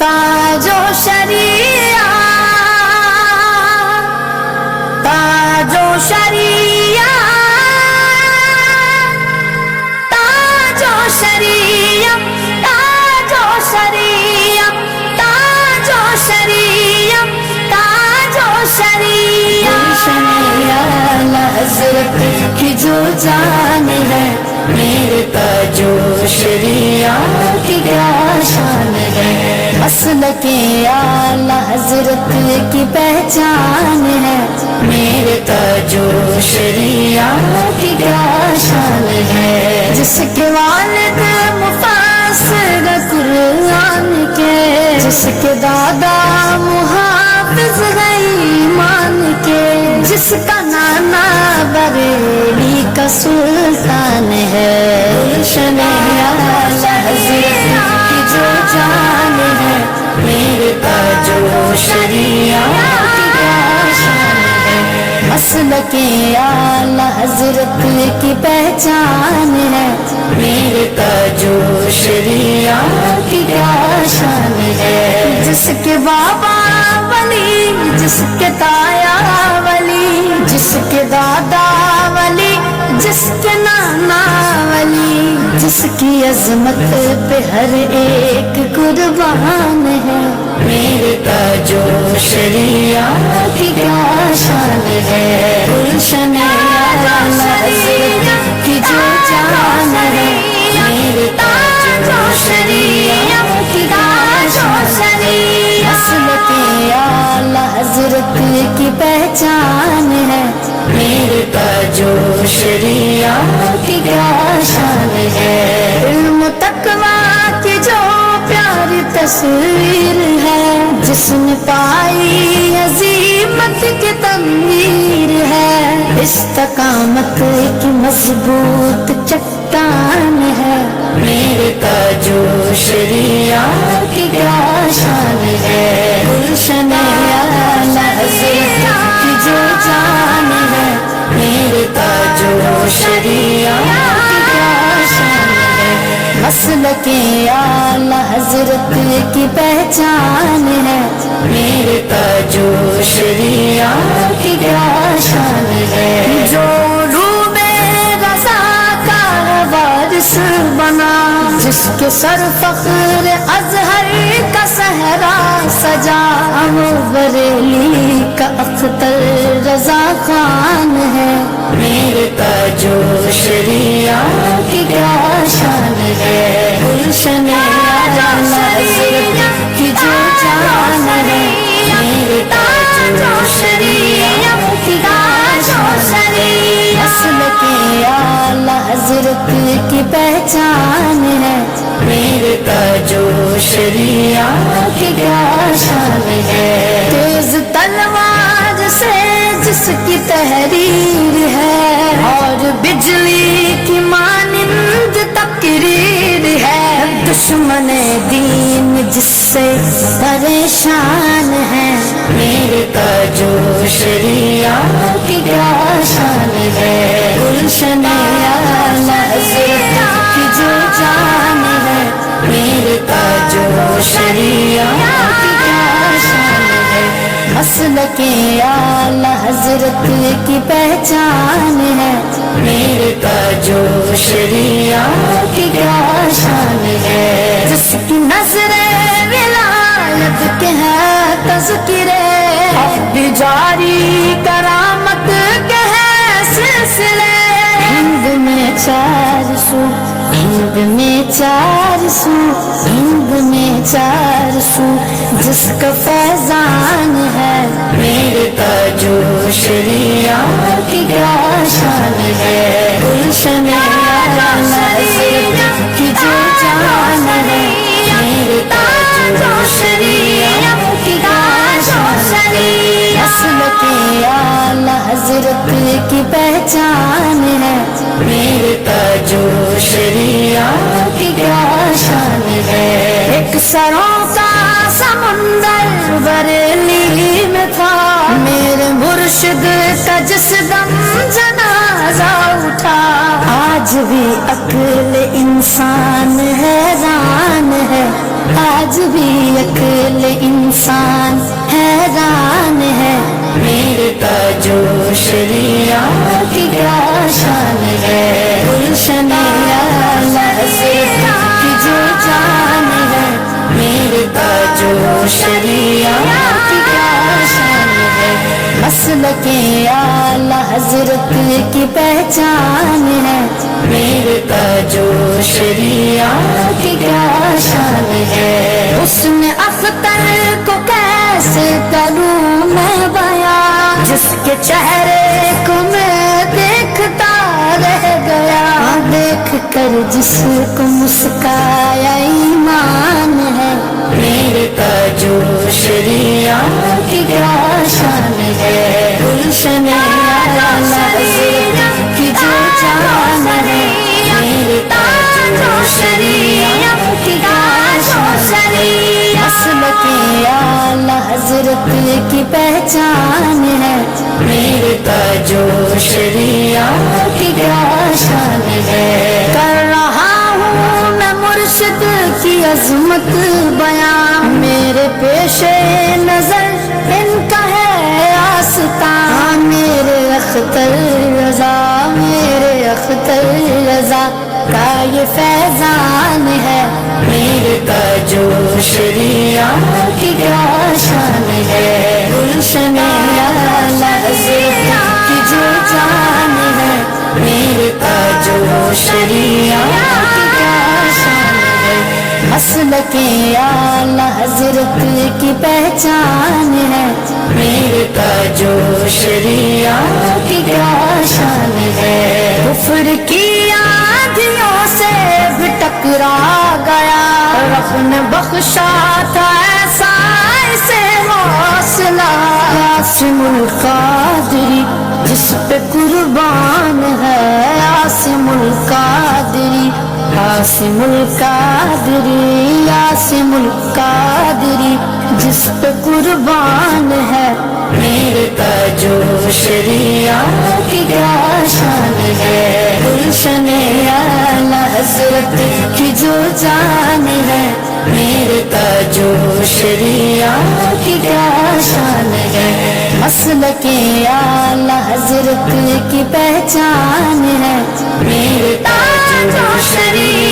تاجو شریعت، تاجو شریعت، تاجو شریعت، تاجو شریعت، تاجو شریعت، تاجو شریعت، اعلیٰ حضرت کی جو جان ہے، میرے تاجو شریعت کی کیا شان ہے، مسلک اعلیٰ حضرت کی پہچان ہے، میرے تاجو شریعت کی کیا شان ہے، جس کے والد مفسر قرآن کے، جس کے دادا محافظ ایمان کے، جس کا نانا بریلی کا سلطان ہے، گلشن اعلیٰ حضرت کی جو جان ہے، میرے تاجو شریعت کی کیا شان ہے، مسلک اعلیٰ حضرت کی پہچان ہے، میرے تاجو شریعت کی کیا شان ہے، جس کے بابا ولی، جس کے تایا ولی، جس کے دادا ولی، جس کے نانا ولی، جس کی عظمت پہ ہر ایک قربان ہے، میرے تاجو شریعت کی کیا شان ہے، گلشن اعلیٰ حضرت کی جو جان ہے، میرے تاجو شریعت کی کیا شان ہے، مسلک اعلیٰ حضرت کی پہچان ہے، میرے تاجو شریعت کی کیا شان ہے، علم و تقویٰ کی جو پیاری تصویر ہے، جس نے پائی عظیمت کی تنویر ہے، استقامت کی مضبوط چٹان ہے، میرے تاجو شریعت کی کیا شان ہے، گلشن اعلیٰ حضرت کی جو جان ہے، میرے تاجو شریعت کی کیا شان ہے، مسلک اعلیٰ حضرت کی پہچان ہے، میرے تاجو شریعت کی کیا شان ہے، جو روم رضا کا وارث بنا، جس کے سر فخر ازہر کا صحرا سجا، وہ بریلی کا اختر رضا خان ہے، میرے تاجو شریعت کی کیا شان ہے، گلشن اعلیٰ حضرت کی جو جان ہے، میرے تاجو شریعت کی کیا شان ہے، مسلک اعلیٰ حضرت کی پہچان ہے، میرے تاجو شریعت کی کیا شان ہے، تیز تلوار سے جس کی تحریر ہے، اور بجلی کی مانند تقریر ہے، دشمن دین جس سے پریشان ہے، میرے تاجو شریعت کی کیا شان ہے، گلشن اعلیٰ حضرت کی جو جان ہے، میرے تاجو شریعت کی کیا شان ہے، مسلک اعلیٰ حضرت کی پہچان ہے، میرے تاجو شریعت کی کیا شان ہے، جس کی نظر ولایت کے ہے تذکرے، اب جاری کرامت کے ہے سلسلے، ہند میں 400، ہند میں 400، ہند میں 400، جس کا فیضان ہے، میرے تاجو شریعت کی کیا شان ہے، گلشن اعلیٰ حضرت کی جو جان ہے، میرے تاجو شریعت کی کیا شان ہے، مسلک اعلیٰ حضرت کی پہچان ہے، میرے تاجو شریعت کی کیا شان ہے، ایک سروں کا سمندر بریلی میں تھا، میرے مرشد کا جس دم جنازہ اٹھا، آج بھی عقل انسان حیران ہے، آج بھی عقل انسان حیران ہے، میرے تاجو شریعت کی کیا شان ہے، گلشن اعلیٰ حضرت کی جو جان ہے، میرے تاجو شریعت کی کیا شان ہے، مسلک اعلیٰ حضرت کی پہچان ہے، میرے تاجو شریعت کی کیا شان ہے، اس نے اختر کو کیسے کروں میں بیان، جس کے چہرے کو میں دیکھتا رہ گیا، دیکھ کر جس کو مسکایا ایمان ہے، میرے تاجو شریعت کی کیا شان ہے، گلشن اعلیٰ حضرت کی جو جان ہے، میرے تاجو شریعت کی کیا شان ہے، مسلک اعلیٰ حضرت کی پہچان ہے، میرے تاجو شریعت کی کیا شان ہے، کر رہا ہوں میں مرشد کی عظمت بیان، میرے پیش نظر ان کا ہے آستان، میرے اختر رضا، میرے اختر رضا کا یہ فیضان ہے، میرے تاجو شریعت کی کیا شان ہے، گلشن اعلیٰ حضرت کی جو جان ہے، میرے تاجو شریعت کی کیا شان ہے، مسلک اعلیٰ حضرت کی پہچان ہے، میرے تاجو شریعت کی کیا شان ہے، کفر کی آندھیوں سے بھی ٹکرا گیا، رب نے بخشا تھا ایسا اسے حوصلہ، عاصم القادری جس پہ قربان ہے، عاصم القادری، عاصم القادری، عاصم القادری جس پہ قربان ہے، میرے تاجو شریعت کی کیا شان ہے، گلشن اعلیٰ حضرت کی جو جان ہے، میرے تاجو شریعت کی کیا شان ہے، مسلک اعلیٰ حضرت کی پہچان ہے، میرے تاجو شریعت